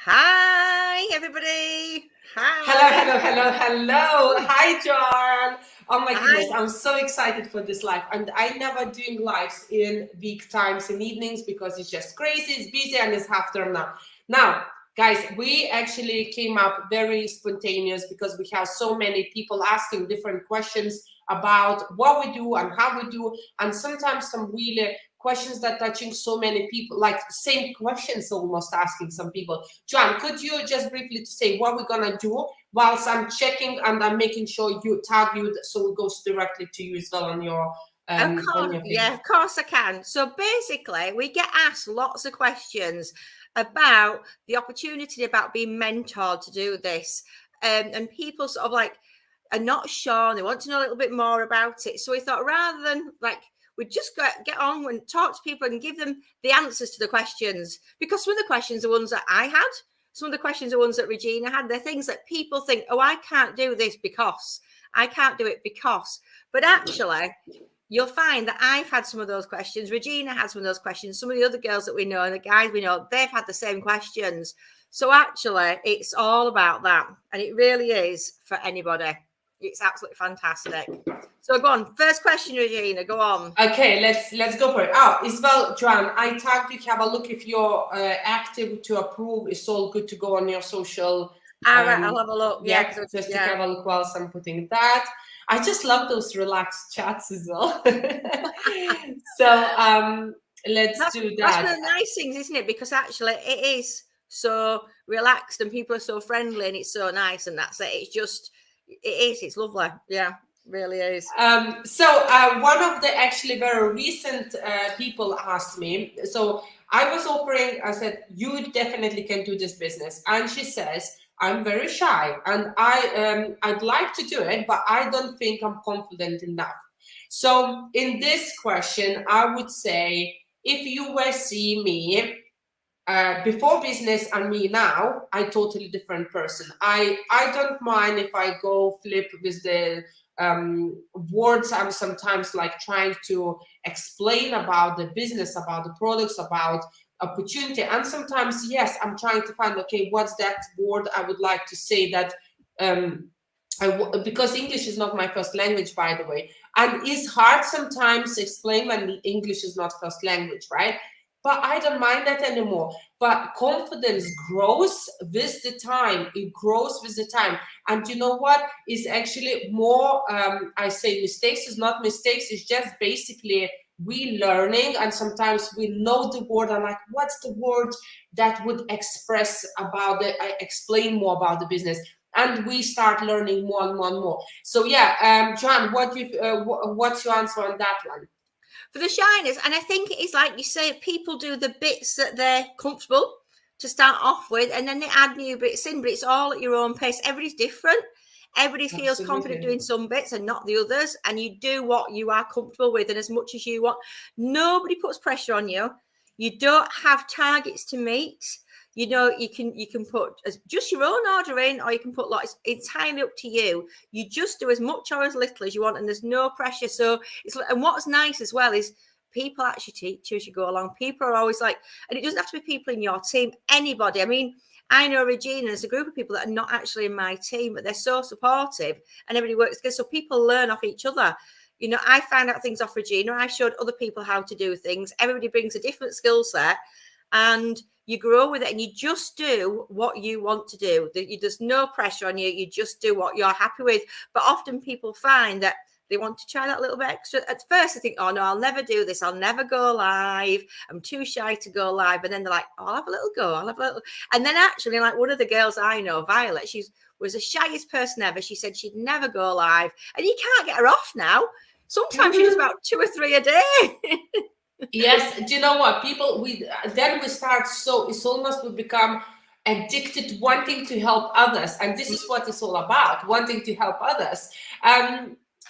Hi, everybody. Hi. Hello. Hi, John. Oh my goodness, Hi. I'm so excited for this live. And I never doing lives in week times in evenings because it's just crazy, it's busy, and it's half term now. Now, guys, we actually came up very spontaneous because we have so many people asking different questions about what we do and how we do, and sometimes some really questions that touching so many people, like same questions almost asking some people. John, could you just briefly to say what we're gonna do whilst I'm checking and I'm making sure you tag you so it goes directly to you as well on your Of course, thing. yeah, of course I can. So basically, we get asked lots of questions about the opportunity about being mentored to do this, and people sort of like are not sure and they want to know a little bit more about it. So we thought rather than like we just get on and talk to people and give them the answers to the questions, because some of the questions are ones that I had, some of the questions are ones that Regina had. They're things that people think, oh, I can't do this because I can't do it because, but actually you'll find that I've had some of those questions. Regina had some of those questions. Some of the other girls that we know and the guys we know, they've had the same questions. So actually, it's all about that. And it really is for anybody. It's absolutely fantastic. So go on. First question, Regina. Go on. Okay, let's go for it. Oh, Isabel, Joanne, I tagged you. Have a look if you're active to approve. It's all good to go on your social. All right, I'll have a look. Yeah, just to have a look whilst I'm putting that. I just love those relaxed chats as well. So let's do that. That's one of the nice things, isn't it? Because actually it is so relaxed and people are so friendly and it's so nice, and that's it. It's lovely. Yeah, really is. So one of the actually very recent people asked me, so I was offering, I said, you definitely can do this business. And she says, I'm very shy and I'd like to do it, but I don't think I'm confident enough. So in this question, I would say, if you were see me before business and me now, I totally different person. I don't mind if I go flip with the words. I'm sometimes like trying to explain about the business, about the products, about opportunity, and sometimes yes, I'm trying to find, okay, what's that word I would like to say that because English is not my first language, by the way, and it's hard sometimes to explain when English is not first language, right? But I don't mind that anymore. But confidence grows with the time. It grows with the time. And you know what? It's actually more, I say mistakes is not mistakes. It's just basically we learning. And sometimes we know the word. I'm like, what's the word that would express about the, explain more about the business? And we start learning more and more and more. So yeah, John, what's your answer on that one? For the shyness, and I think it is like you say, people do the bits that they're comfortable to start off with, and then they add new bits in, but it's all at your own pace. Everybody's different. Everybody feels confident doing some bits and not the others, and you do what you are comfortable with and as much as you want. Nobody puts pressure on you. You don't have targets to meet. You know, you can put just your own order in, or you can put lots. It's entirely up to you. You just do as much or as little as you want, and there's no pressure. So it's, and what's nice as well is people actually teach you as you go along. People are always like, and it doesn't have to be people in your team, anybody. I mean, I know Regina, there's a group of people that are not actually in my team, but they're so supportive and everybody works together. So people learn off each other. You know, I found out things off Regina. I showed other people how to do things. Everybody brings a different skill set and you grow with it, and you just do what you want to do. There's no pressure on you. You just do what you're happy with. But often people find that they want to try that little bit extra. At first, they think, oh, no, I'll never do this. I'll never go live. I'm too shy to go live. And then they're like, oh, I'll have a little go. I'll have a little. And then actually, like one of the girls I know, Violet, she was the shyest person ever. She said she'd never go live. And you can't get her off now. Sometimes she does about 2 or 3 a day. Yes, do you know what? People, we start, so it's almost we become addicted, wanting to help others. And this is what it's all about, wanting to help others.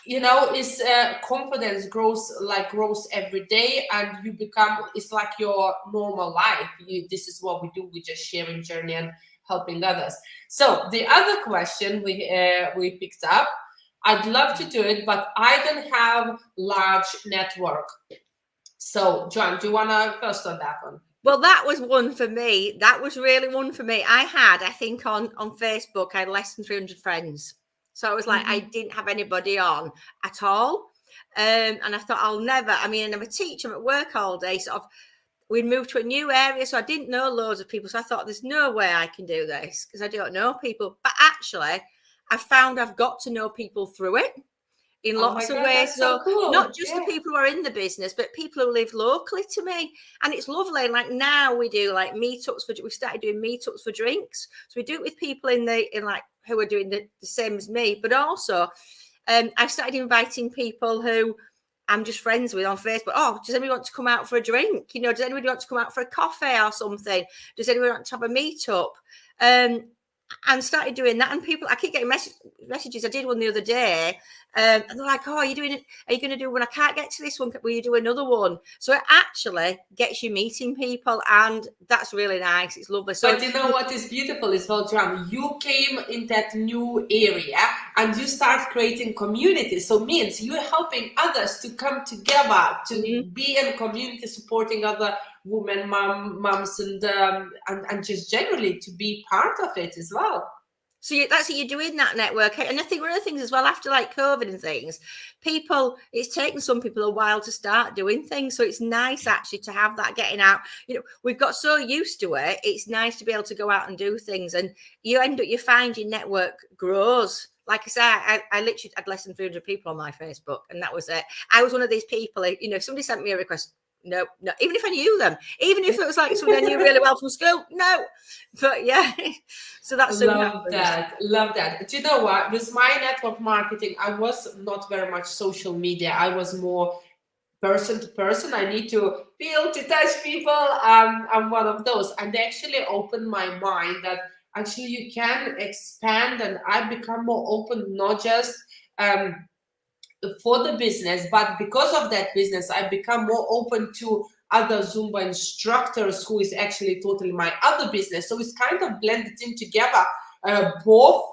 You know, is confidence grows every day, and you become, it's like your normal life. This is what we do. We just sharing journey and helping others. So the other question we picked up, I'd love to do it, but I don't have large network. So John, do you want to first on that one? Well, that was one for me. That was really one for me. I think on Facebook, I had less than 300 friends. So it was like, I didn't have anybody on at all. And I thought, I'm a teacher, I'm at work all day. We'd moved to a new area, so I didn't know loads of people. So I thought, there's no way I can do this because I don't know people. But actually, I found I've got to know people through it in lots of ways. So cool. Not just the people who are in the business, but people who live locally to me. And it's lovely. Like now we do like meetups we started doing meetups for drinks. So we do it with people who are doing the same as me. But also I started inviting people who I'm just friends with on Facebook. Oh, does anybody want to come out for a drink? Does anybody want to come out for a coffee or something? Does anybody want to have a meetup? And started doing that, and people, I keep getting messages. I did one the other day, and they're like, "Oh, are you going to do one? I can't get to this one. Will you do another one?" So it actually gets you meeting people, and that's really nice. It's lovely. So, but you know what is beautiful as well, Joanne? You came in that new area, and you start creating communities. So means you're helping others to come together, to be in community, supporting other women, moms, and just generally to be part of it as well. So that's what you're doing, that network. And I think one of the things as well, after like COVID and things, it's taken some people a while to start doing things. So it's nice actually to have that getting out. We've got so used to it. It's nice to be able to go out and do things. And you find your network grows. Like I said, I literally had less than 300 people on my Facebook, and that was it. I was one of these people, if somebody sent me a request, no, even if I knew them, even if it was like somebody I knew really well from school, no. But yeah, so that's love that. Do you know what? With my network marketing, I was not very much social media. I was more person to person. I need to feel, to touch people. I'm one of those, and they actually opened my mind that actually you can expand, and I become more open, not just for the business, but because of that business, I become more open to other Zumba instructors, who is actually totally my other business. So it's kind of blended in together, both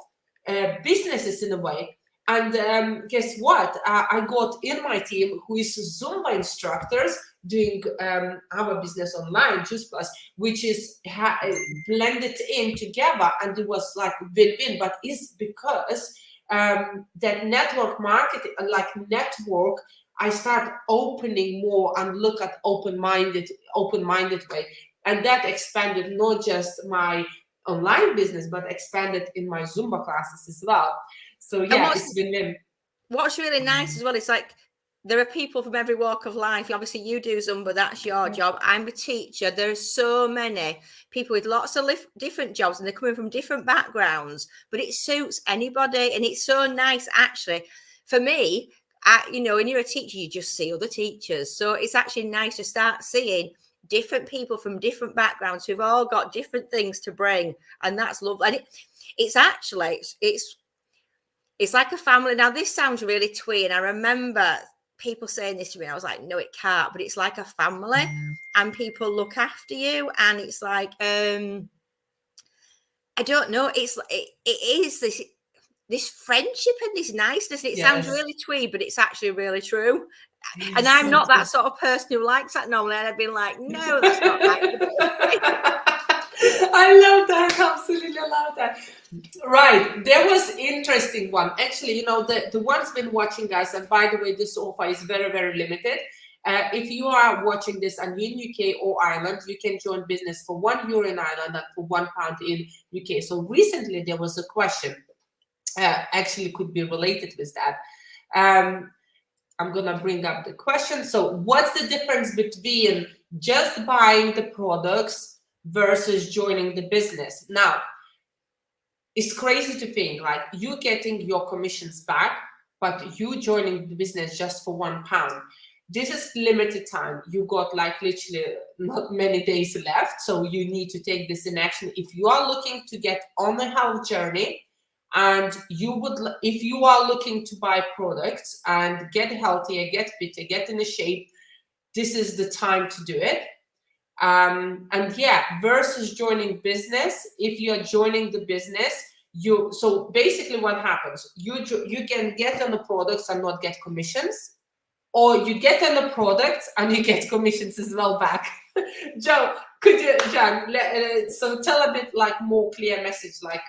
businesses in a way. And guess what? I got in my team who is Zumba instructors doing our business online, Juice Plus, which is blended in together, and it was like win-win. But it's because that network marketing, network, I start opening more and look at open-minded way, and that expanded not just my online business, but expanded in my Zumba classes as well. So yeah, it's been. What's really nice as well, it's like there are people from every walk of life. Obviously, you do Zumba, that's your job. I'm a teacher. There are so many people with lots of different jobs, and they're coming from different backgrounds, but it suits anybody. And it's so nice, actually. For me, when you're a teacher, you just see other teachers. So it's actually nice to start seeing different people from different backgrounds who've all got different things to bring. And that's lovely. And it's actually, it's like a family. Now, this sounds really twee, and I remember people saying this to me, and I was like, no, it can't, but it's like a family, and people look after you, and it's like, I don't know, it is this friendship and this niceness. It sounds really twee, but it's actually really true. And I'm not that sort of person who likes that normally, and I've been like, no, that's not right. I love that. Absolutely love that. Right. There was interesting one. Actually, the one's been watching us, and by the way, this offer is very, very limited. If you are watching this and you're in UK or Ireland, you can join business for €1 in Ireland and for £1 in UK. So recently there was a question, actually could be related with that. I'm going to bring up the question. So what's the difference between just buying the products versus joining the business? Now, it's crazy to think like you getting your commissions back, but you joining the business just for £1. This is limited time. You got like literally not many days left, so you need to take this in action. If you are looking to get on a health journey, and if you are looking to buy products and get healthier, get fitter, get in a shape, this is the time to do it. And yeah, versus joining business. If you're joining the business, so basically what happens, you can get on the products and not get commissions. or you get on the product and you get commissions as well back. Joe, could you, Jan, so tell a bit like more clear message, like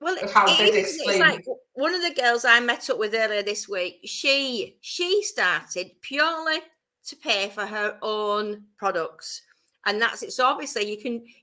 well, how it that is, explain. it's like one of the girls I met up with earlier this week, she started purely to pay for her own products. And that's it. So obviously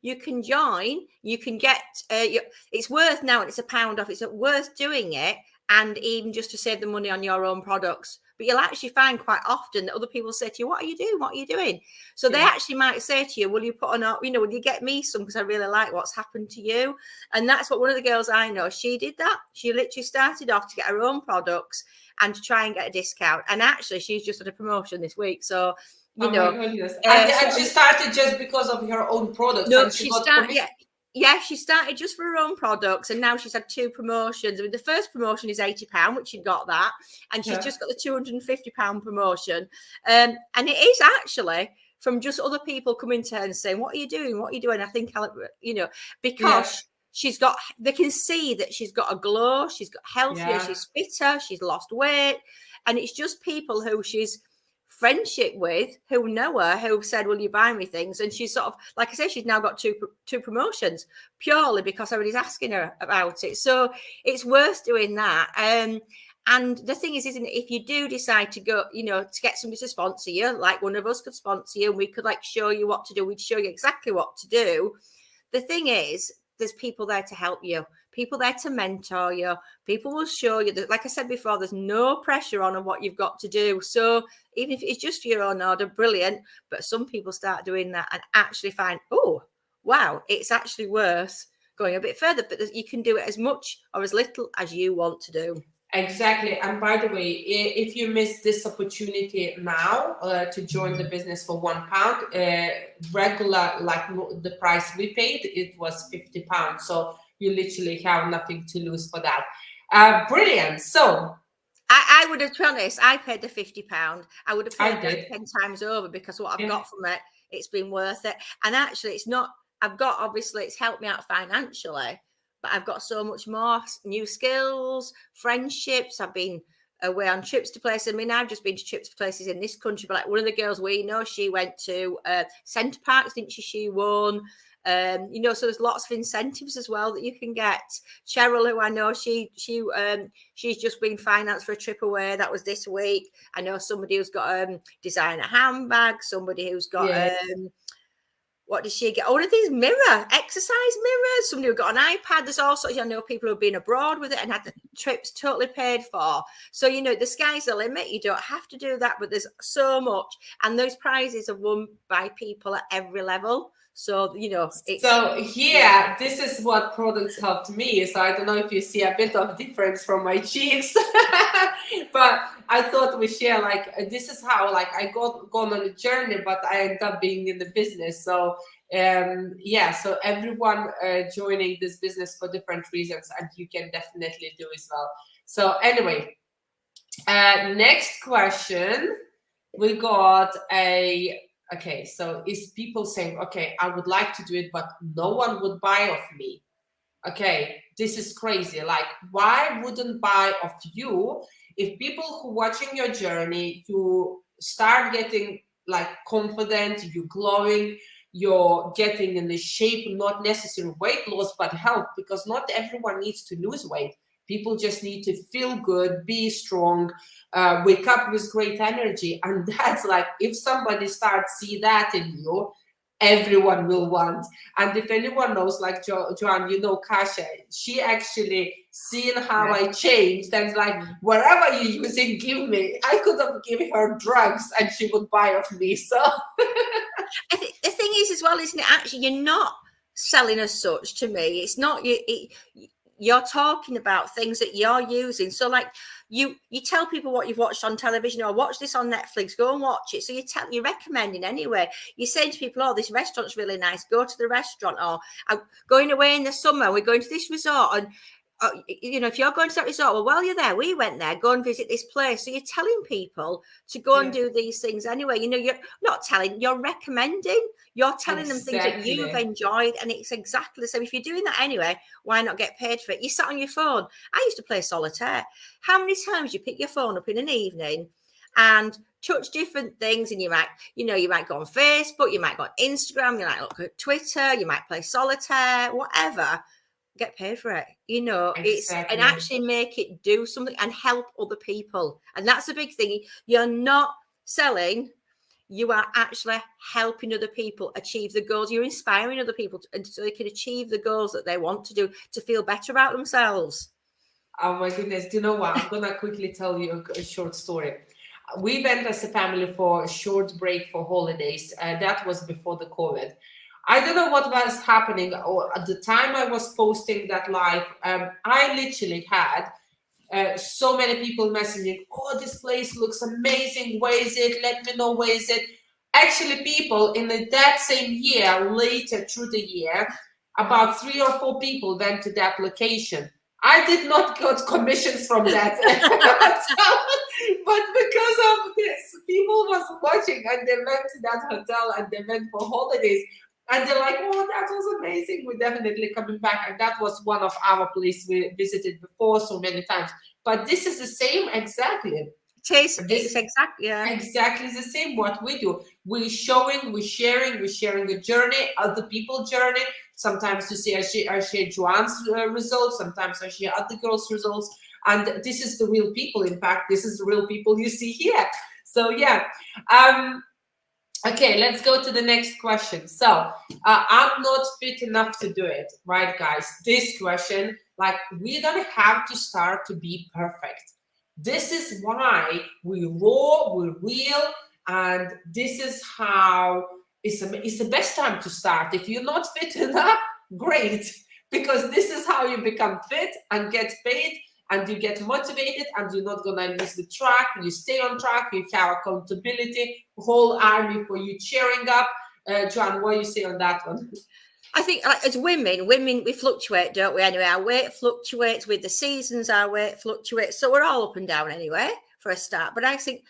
you can join, you can get, it's worth now, and it's £1 off. It's worth doing it. And even just to save the money on your own products. But you'll actually find quite often that other people say to you, what are you doing? What are you doing? So they actually might say to you, will you put on, will you get me some? Because I really like what's happened to you. And that's what one of the girls I know, she did that. She literally started off to get her own products and to try and get a discount. And actually, she's just had a promotion this week. So, my goodness. And she started just because of her own products. No, and she started, she started just for her own products, and now she's had 2 promotions. I mean, the first promotion is £80, which she got that, and she's just got the £250 promotion. And it is actually from just other people coming to her and saying, "What are you doing? What are you doing?" I think because she's got, they can see that she's got a glow, she's got healthier, she's fitter, she's lost weight, and it's just people who she's friendship with, who know her, who said, will you buy me things? And she's sort of, like I say, she's now got two promotions purely because everybody's asking her about it. So it's worth doing that. And the thing is, isn't it, if you do decide to go, to get somebody to sponsor you, like one of us could sponsor you, and we could like show you what to do, we'd show you exactly what to do. The thing is, there's people there to help you, people there to mentor you, people will show you that, like I said before, there's no pressure on what you've got to do. So even if it's just for your own order, brilliant. But some people start doing that and actually find, oh, wow, it's actually worth going a bit further. But you can do it as much or as little as you want to do. Exactly. And by the way, if you miss this opportunity now to join the business for £1, regular, like the price we paid, it was £50. So you literally have nothing to lose for that. Brilliant. So I would have, to be honest, I paid the £50. I would have paid that 10 times over, because what I've got from it, it's been worth it. And actually, it's not, obviously, it's helped me out financially, but I've got so much more new skills, friendships. I've been away on trips to places. I mean, I've just been to trips to places in this country, but like one of the girls we know, she went to Centre Parks, didn't she? She won. So there's lots of incentives as well that you can get. Cheryl, who I know, she's just been financed for a trip away. That was this week. I know somebody who's got designer handbag, somebody who's got what did she get? All of these exercise mirrors. Somebody who got an iPad. There's all sorts. I know people who've been abroad with it and had the trips totally paid for. So the sky's the limit. You don't have to do that, but there's so much, and those prizes are won by people at every level. So it's this is what products helped me. So I don't know if you see a bit of difference from my cheeks, but I thought we share, like, this is how, like, I gone on a journey, but I ended up being in the business. So so everyone joining this business for different reasons, and you can definitely do as well. So anyway, next question, we got okay, so is people saying, okay, I would like to do it, but no one would buy of me. Okay, this is crazy. Like, why wouldn't buy of you? If people who watching your journey, you start getting like confident, you glowing, you're getting in the shape, not necessarily weight loss, but health, because not everyone needs to lose weight. People just need to feel good, be strong, wake up with great energy. And that's like, if somebody starts see that in you, everyone will want. And if anyone knows, like Joanne, Kasia, she actually seen how I changed, and like, whatever you're using, give me. I could have given her drugs and she would buy of me. So the thing is as well, isn't it? Actually, you're not selling as such to me. It's not you're talking about things that you're using. So like you tell people what you've watched on television, or watch this on Netflix, go and watch it. So you're recommending anyway. You're saying to people, oh, this restaurant's really nice, go to the restaurant. Or I'm going away in the summer, we're going to this resort, and if you're going to that resort, well, while you're there, we went there, go and visit this place. So you're telling people to go and do these things anyway. You're not telling, you're recommending, you're telling them things that you've enjoyed. And it's exactly the same. If you're doing that anyway, why not get paid for it? You sat on your phone. I used to play solitaire. How many times you pick your phone up in an evening and touch different things. And you might go on Facebook, you might go on Instagram, you might look at Twitter, you might play solitaire, whatever. Get paid for it, Exactly. and actually make it do something and help other people. And that's the big thing. You're not selling, you are actually helping other people achieve the goals. You're inspiring other people so they can achieve the goals that they want to do, to feel better about themselves. Oh my goodness. Do you know what? I'm going to quickly tell you a short story. We went as a family for a short break for holidays. That was before the COVID. I don't know what was happening, or at the time I was posting that live, I literally had so many people messaging, oh, this place looks amazing, where is it, let me know where is it. Actually, people in that same year, later through the year, about 3 or 4 people went to that location. I did not get commissions from that. But because of this, people was watching and they went to that hotel and they went for holidays. And they're like, oh, that was amazing. We're definitely coming back. And that was one of our places we visited before so many times. But this is the same exactly. It's exactly, yeah. Exactly the same what we do. We're showing, we're sharing a journey, other people's journey. Sometimes you see I share Joanne's results. Sometimes I share other girls' results. And this is the real people. In fact, this is the real people you see here. So, yeah. Okay, let's go to the next question. So, I'm not fit enough to do it, right, guys? This question, like, we don't have to start to be perfect. This is why we raw, we're real, and this is how it's the best time to start. If you're not fit enough, great, because this is how you become fit and get paid, and you get motivated, and you're not gonna lose the track. You stay on track. You have accountability, whole army for you cheering up. Joanne, what do you say on that one? I think as women, we fluctuate, don't we? Anyway, our weight fluctuates with the seasons. Our weight fluctuates, so we're all up and down anyway for a start. But I think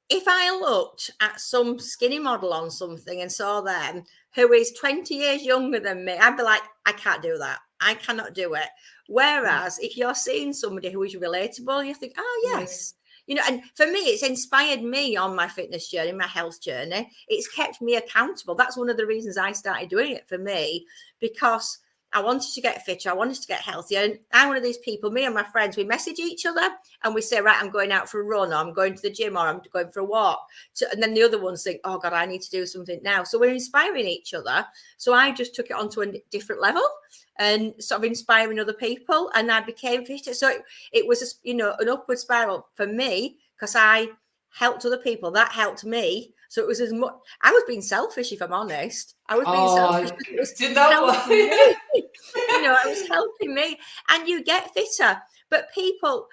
if I looked at some skinny model on something and saw them who is 20 years younger than me, I'd be like, I can't do that. I cannot do it. Whereas if you're seeing somebody who is relatable, you think, oh, yes. And for me, it's inspired me on my fitness journey, my health journey. It's kept me accountable. That's one of the reasons I started doing it for me, because I wanted to get fitter. I wanted to get healthier. And I'm one of these people, me and my friends, we message each other and we say, right, I'm going out for a run, or I'm going to the gym, or I'm going for a walk. And then the other ones think, oh God, I need to do something now. So we're inspiring each other. So I just took it onto a different level and sort of inspiring other people. And I became fitter. So it was, an upward spiral for me, because I helped other people. That helped me. So it was as much, I was being selfish, if I'm honest. I was being selfish. It was helping me. It was helping me. And you get fitter. But people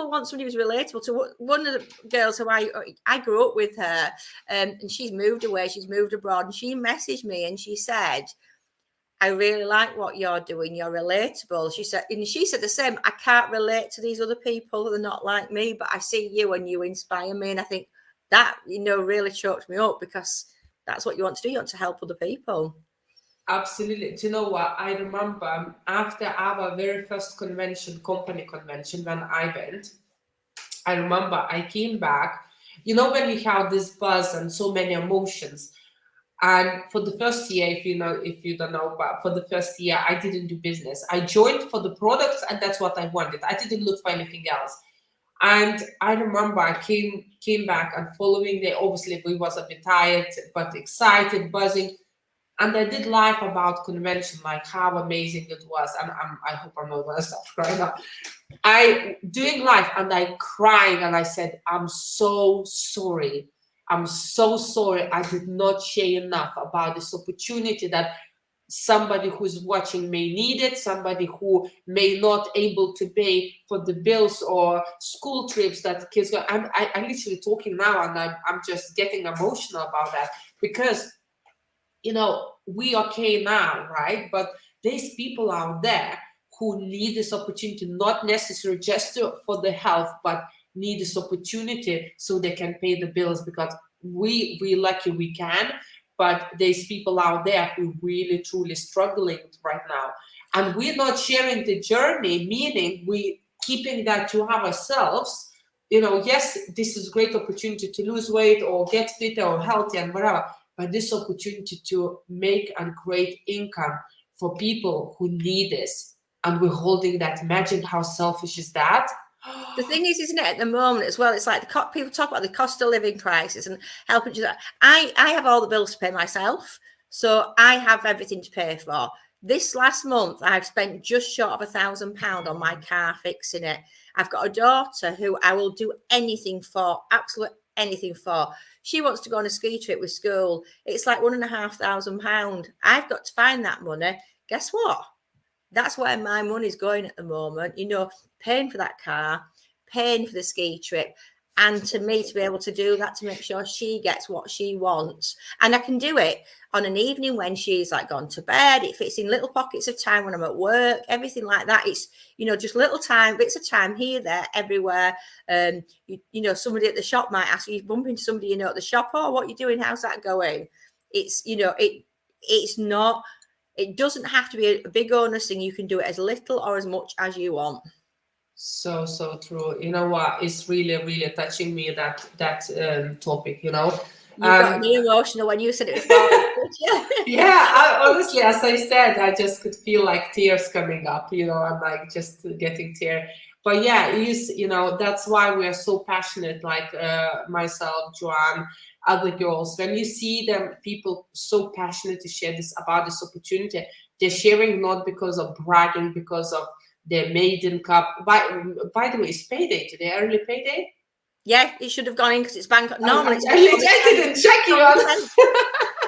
want somebody who's relatable. To one of the girls who I grew up with her, and she's moved away, she's moved abroad, and she messaged me and she said, I really like what you're doing. You're relatable. She said the same. I can't relate to these other people. They're not like me, but I see you and you inspire me. And I think that, really choked me up, because that's what you want to do. You want to help other people. Absolutely. Do you know what? I remember after our very first company convention, when I went, I remember I came back, when you have this buzz and so many emotions. And for the first year, if you don't know, but for the first year, I didn't do business. I joined for the products, and that's what I wanted. I didn't look for anything else. And I remember I came back, and following day, obviously we was a bit tired, but excited, buzzing. And I did live about convention, like how amazing it was. And I hope I'm not gonna stop crying now. I doing live, and I crying, and I said, I'm so sorry. I'm so sorry I did not share enough about this opportunity that somebody who's watching may need it, somebody who may not able to pay for the bills or school trips that kids go. I'm literally talking now, and I'm just getting emotional about that, because we okay now, right? But there's people out there who need this opportunity, not necessarily just for the health, but need this opportunity so they can pay the bills, because we lucky we can, but there's people out there who really truly struggling right now, and we're not sharing the journey, meaning we keeping that to ourselves. you know, yes, this is great opportunity to lose weight or get fitter or healthy and whatever, but this opportunity to make and create income for people who need this, and we're holding that. Imagine how selfish is that? The thing is, isn't it, at the moment as well, it's like people talk about the cost of living crisis and helping you. I have all the bills to pay myself, so I have everything to pay for. This last month, I've spent just short of £1,000 on my car fixing it. I've got a daughter who I will do anything for, absolutely anything for. She wants to go on a ski trip with school. It's like £1,500. I've got to find that money. Guess what? That's where my money's going at the moment, you know, paying for that car, paying for the ski trip, and to me to be able to do that, to make sure she gets what she wants. And I can do it on an evening when she's like gone to bed. It fits in little pockets of time when I'm at work, everything like that. It's, you know, just little time, bits of time here, there, everywhere. You know, somebody at the shop might ask you, bump into somebody, you know, at the shop, oh, what are you doing? How's that going? It's, you know, it's not, it doesn't have to be a big onus thing. You can do it as little or as much as you want. So true. You know what? It's really touching me, that topic. You know, you got me emotional when you said it before. Yeah. Honestly, as I said, I just could feel like tears coming up. You know, I'm like just getting tear. But yeah, it is. You know, that's why we are so passionate. Like myself, Joanne, other girls. When you see them, people so passionate to share this about this opportunity, they're sharing not because of bragging, because of their maiden cup. By the way, it's payday today, early payday? Yeah, it should have gone in because it's bank. Normally, I didn't check you on.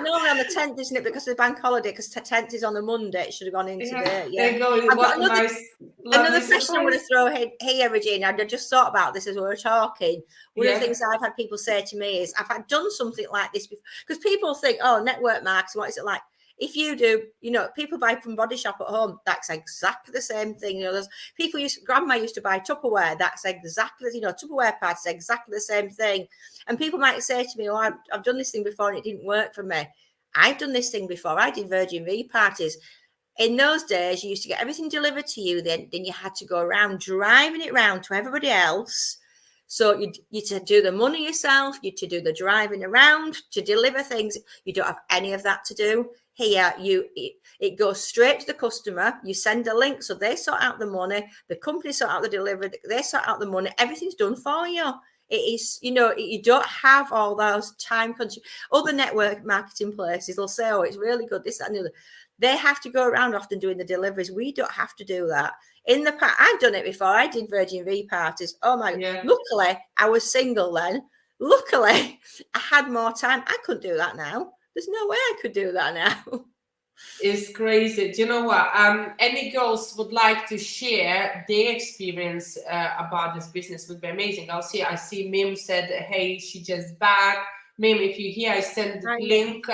Normally on the 10th, isn't it? Because of the bank holiday, because 10th is on the Monday. It should have gone in today. Yeah. There you go. I've got another nice question I'm going to throw here, Regina. I just thought about this as we were talking. One of the things I've had people say to me is, I've done something like this before. Because people think, oh, network marketing, what is it like? If you do, you know, people buy from Body Shop at home, that's exactly the same thing. You know, there's people grandma used to buy Tupperware, that's exactly, you know, Tupperware parties, exactly the same thing. And people might say to me, oh, I've done this thing before and it didn't work for me. I've done this thing before. I did Virgin V parties. In those days, you used to get everything delivered to you. Then you had to go around driving it around to everybody else. So you to do the money yourself, you to do the driving around, to deliver things. You don't have any of that to do. Here, it goes straight to the customer. You send a link, so they sort out the money. The company sort out the delivery. They sort out the money. Everything's done for you. It is, you know, you don't have all those time consuming. Other network marketing places will say, oh, it's really good, this, that, and the other. They have to go around often doing the deliveries. We don't have to do that. In the past, I've done it before. I did Virgin V parties. Oh my God. Luckily, I was single then. Luckily, I had more time. I couldn't do that now. There's no way I could do that now. It's crazy. Do you know what? Any girls would like to share their experience about this business would be amazing. I see Mim said, hey, she just back. Mim, if you're here, I send the link.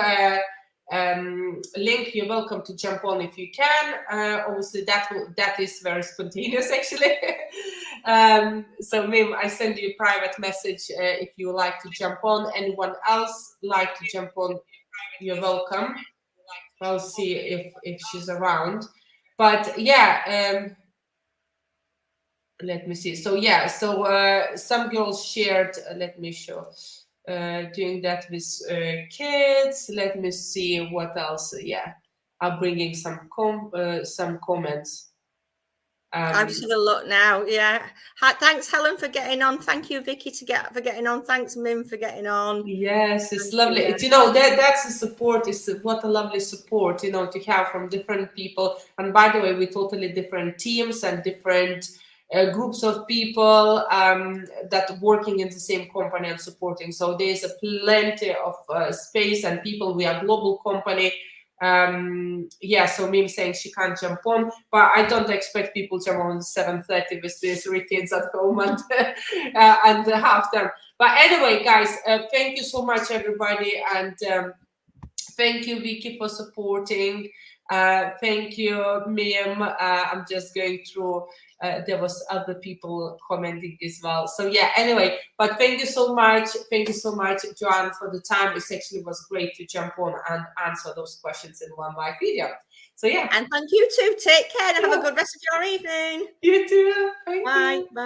Link, you're welcome to jump on if you can. Obviously, that is very spontaneous, actually. So Mim, I send you a private message if you would like to jump on. Anyone else like to jump on, you're welcome. I'll see if she's around. But yeah, let me see. So yeah, some girls shared, let me show, doing that with kids. Let me see what else. Yeah, I'm bringing some comments. I'm just having a look now. Yeah. Thanks, Helen, for getting on. Thank you, Vicky, for getting on. Thanks, Mim, for getting on. Yes, it's lovely. You know, that's the support. What a lovely support, you know, to have from different people. And by the way, we're totally different teams and different groups of people that are working in the same company and supporting. So there's plenty of space and people. We are a global company. Yeah, so Mim saying she can't jump on, but I don't expect people to jump on 7:30 with the 3 kids at home and half time. But anyway, guys, thank you so much, everybody, and thank you, Vicky, for supporting. Thank you, Mim. I'm just going through. There was other people commenting as well. So yeah, anyway, but thank you so much. Thank you so much, Joanne, for the time. It actually was great to jump on and answer those questions in one live video. So yeah. And thank you too. Take care and have a good rest of your evening. You too. Thank you. Bye.